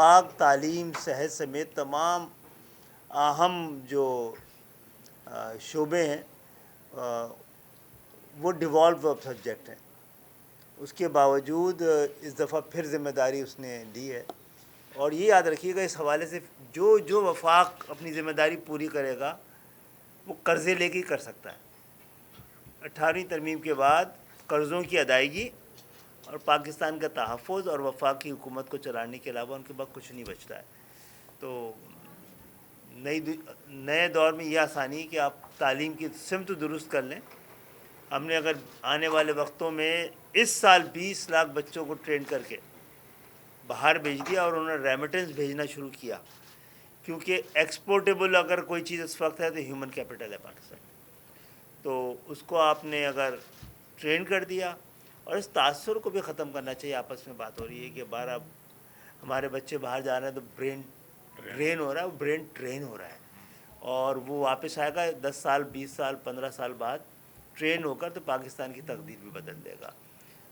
پاک تعلیم صحت سمیت تمام اہم جو شعبے ہیں وہ ڈیوالو سبجیکٹ ہیں. اس کے باوجود اس دفعہ پھر ذمہ داری اس نے لی ہے. اور یہ یاد رکھیے گا اس حوالے سے جو وفاق اپنی ذمہ داری پوری کرے گا وہ قرضے لے کے ہی کر سکتا ہے. 18ویں ترمیم کے بعد قرضوں کی ادائیگی اور پاکستان کا تحفظ اور وفاقی حکومت کو چلانے کے علاوہ ان کے پاس کچھ نہیں بچتا ہے. تو نئے دور میں یہ آسانی کہ آپ تعلیم کی سمت درست کر لیں. ہم نے اگر آنے والے وقتوں میں اس سال 20 لاکھ بچوں کو ٹرین کر کے باہر بھیج دیا اور انہوں نے ریمیٹنس بھیجنا شروع کیا، کیونکہ ایکسپورٹیبل اگر کوئی چیز اس وقت ہے تو ہیومن کیپٹل ہے پاکستان. تو اس کو آپ نے اگر ٹرین کر دیا، اور اس تاثر کو بھی ختم کرنا چاہیے. آپس میں بات ہو رہی ہے کہ بارہ ہمارے بچے باہر جا رہے ہیں تو برین ڈرین ہو رہا ہے، وہ برین ٹرین ہو رہا ہے، اور وہ واپس آئے گا 10 سال 20 سال 15 سال بعد ٹرین ہو کر، تو پاکستان کی تقدیر بھی بدل دے گا.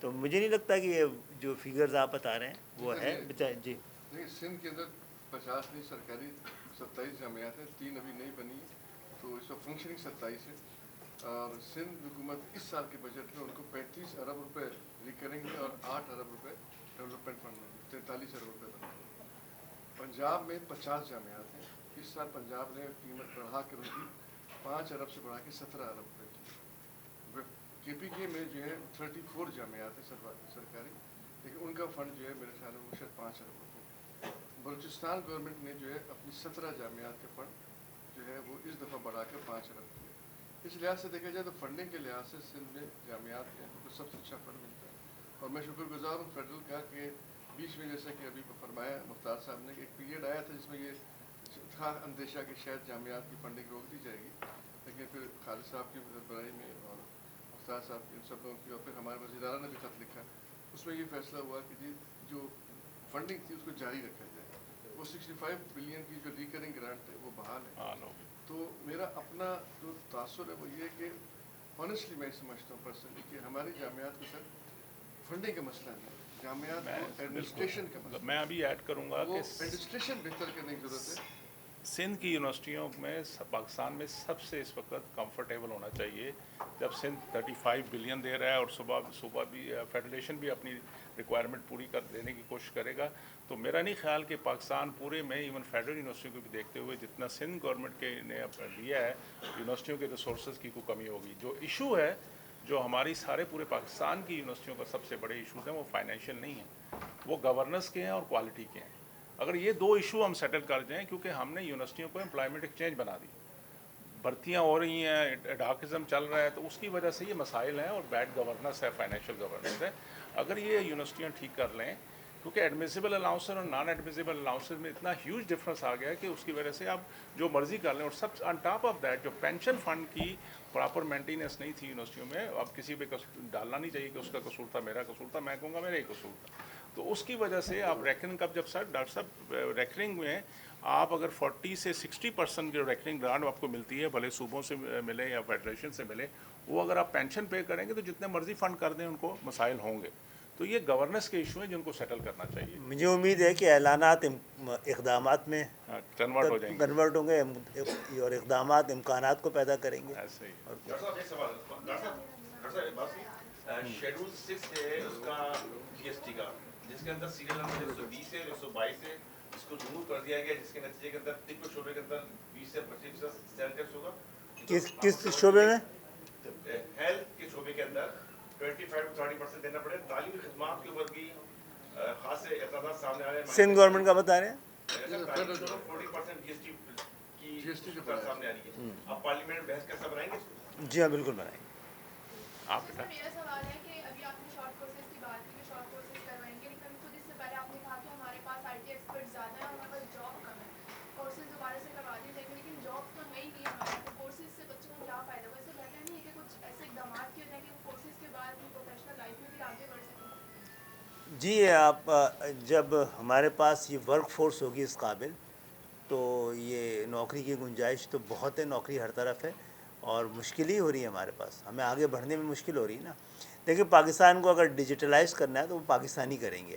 تو مجھے نہیں لگتا کہ یہ جو فگرز آپ بتا رہے ہیں وہ ہے بچائے. جی دیکھیے، سندھ کے اندر 50 نہیں سرکاری 27 جامعات ہیں، 3 ابھی نہیں بنی ہیں، تو اس وقت فنکشننگ 27 ہے. اور سندھ حکومت اس سال کے بجٹ میں ان کو 35 ارب روپے ریکرنگ میں اور 8 ارب روپے ڈیولپمنٹ فنڈ میں 43 ارب روپے بنے. پنجاب میں 50 جامعات ہیں. اس سال پنجاب نے قیمت بڑھا کے ان کی 5 ارب سے بڑھا کے 17 ارب روپے کی. کے پی کے میں جو ہے 34 جامعات ہیں سرکاری، لیکن ان کا فنڈ جو ہے میرے خیال میں شاید 5 ارب روپے. بلوچستان گورنمنٹ نے جو ہے اپنی 17 جامعات کے فنڈ جو ہے وہ اس دفعہ بڑھا کے 5 ارب کیا. اس لحاظ سے دیکھا جائے تو فنڈنگ کے لحاظ سے سندھ میں جامعات کے ان کو سب سے اچھا فنڈ ملتا ہے. اور میں شکر گزار ہوں فیڈرل کا کہ بیچ میں جیسا کہ ابھی فرمایا مختار صاحب نے، ایک پیریڈ آیا تھا جس میں یہ تھا اندیشہ کہ شاید جامعات کی فنڈنگ روک دی جائے گی، لیکن پھر خالد صاحب کی سربراہی میں اور مختار صاحب کی ان سب لوگوں کی، اور پھر ہمارے وزیر اعلیٰ نے بھی خط لکھا، اس میں یہ فیصلہ ہوا کہ جی جو فنڈنگ تھی اس کو جاری رکھا جائے. وہ 65 بلین کی جو ریکرنگ گرانٹ ہے وہ بحال ہے. تو میرا اپنا جو تاثر ہے وہ یہ ہے کہ آنیسٹلی میں سمجھتا ہوں پرسنلی کہ ہماری جامعات کے ساتھ فنڈنگ کا مسئلہ نہیں ہے، جامعات کو ایڈمنسٹریشن کا مسئلہ. میں ابھی ایڈ کروں گا وہ کہ ایڈمنسٹریشن بہتر کرنے کی ضرورت ہے. سندھ کی یونیورسٹیوں میں پاکستان میں سب سے اس وقت کمفرٹیبل ہونا چاہیے جب سندھ 35 بلین دے رہا ہے اور صبح بھی فیڈریشن بھی اپنی ریکوائرمنٹ پوری کر دینے کی کوشش کرے گا. تو میرا نہیں خیال کہ پاکستان پورے میں ایون فیڈرل یونیورسٹیوں کو بھی دیکھتے ہوئے جتنا سندھ گورنمنٹ کے نے دیا ہے یونیورسٹیوں کے ریسورسز کی کوئی کمی ہوگی. جو ایشو ہے جو ہماری سارے پورے پاکستان کی یونیورسٹیوں کا سب سے بڑے ایشوز ہیں وہ فائنینشیل نہیں ہیں، وہ گورننس کے ہیں اور کوالٹی کے ہیں. اگر یہ 2 ایشو ہم سیٹل کر جائیں، کیونکہ ہم نے یونیورسٹیوں کو امپلائمنٹ ایکسچینج بنا دی، بھرتیاں ہو رہی ہیں، ایڈاکزم چل رہا ہے، تو اس کی وجہ سے یہ مسائل ہیں اور بیڈ گورننس ہے، فائنینشیل گورننس ہے. اگر یہ یونیورسٹیاں ٹھیک کر لیں، کیونکہ ایڈمیسیبل الاؤنسز اور نان ایڈمیسیبل الاؤنسز میں اتنا ہیوج ڈفرینس آ گیا ہے کہ اس کی وجہ سے آپ جو مرضی کر لیں. اور سب آن ٹاپ آف دیٹ جو پینشن فنڈ کی پراپر مینٹیننس نہیں تھی یونیورسٹیوں میں، اب کسی پہ ڈالنا نہیں چاہیے کہ اس کا قصور تھا میرا قصور تھا، میں کہوں گا میرا ہی قصور تھا. تو اس کی وجہ سے آپ ریکننگ کب جب سر ڈاکٹر صاحب ریکننگ میں آپ اگر 40 سے 60% جو ریکننگ گرانٹ آپ کو ملتی ہے، بھلے صوبوں سے ملے یا فیڈریشن سے ملے، وہ اگر آپ پینشن پے کریں گے تو جتنے مرضی فنڈ کر دیں ان کو مسائل ہوں گے. تو یہ گورننس کے ایشو ہیں جن کو سیٹل کرنا چاہیے. مجھے امید ہے کہ اعلانات اقدامات میں کنورٹ ہو جائیں گے. کنورٹ ہوں گے اور اقدامات امکانات کو پیدا کریں گے. ایسے ہی. ڈاکٹر صاحب ایک سوال، ڈاکٹر صاحب ایک بات سنیے، شیڈول 6 ہے اس کا جی ایس ٹی کا، جس کے اندر سیریل نمبر 120 ہے 122 ہے، اس کو ریموو کر دیا گیا، جس کے نتیجے کے اندر طب کے شعبے کے اندر 20 سے 25% سیل ٹیکس ہوگا. کس شعبے میں؟ ہیلتھ کے شعبے کے اندر 25 to 30% دینا پڑے. تعلیمی خدمات کے اوپر بھی خاص اعتراضات سامنے آ رہے ہیں. سندھ گورنمنٹ کا بتا رہے ہیں 40% جی ایس ٹی کی سامنے آ رہی ہے. آپ پارلیمنٹ میں بحث کیسا بنائیں گے اس کو؟ جی ہاں بالکل بنائیں گے. آپ سر میرا سوال ہے کہ ابھی آپ نے شارٹ کورسز کی بات کی کہ شارٹ کورسز کروائیں گے، لیکن خود اس سے پہلے آپ نے کہا کہ ہمارے پاس آئی ٹی ایکسپرٹ زیادہ ہیں اور ہمارے پاس جاب کم ہے. کورسز دوبارہ سے کروا دیے جائیں گے، لیکن جاب تو نہیں ہے ہمارے یہاں. تو کورسز سے بچوں کو کیا فائدہ ہوگا؟ اس سے بہتر نہیں ہے کہ کچھ ایسے اقدامات کیے جائیں کہ کورسز کے بعد بھی پروفیشنل لائف میں بھی آگے بڑھ سکیں. جی آپ جب ہمارے پاس یہ ورک فورس ہوگی اس قابل، تو یہ نوکری کی گنجائش تو بہت ہے، نوکری ہر طرف ہے اور مشکل ہی ہو رہی ہے ہمارے پاس، ہمیں آگے بڑھنے میں مشکل ہو رہی ہے نا. دیکھیں پاکستان کو اگر ڈیجیٹلائز کرنا ہے تو وہ پاکستانی کریں گے.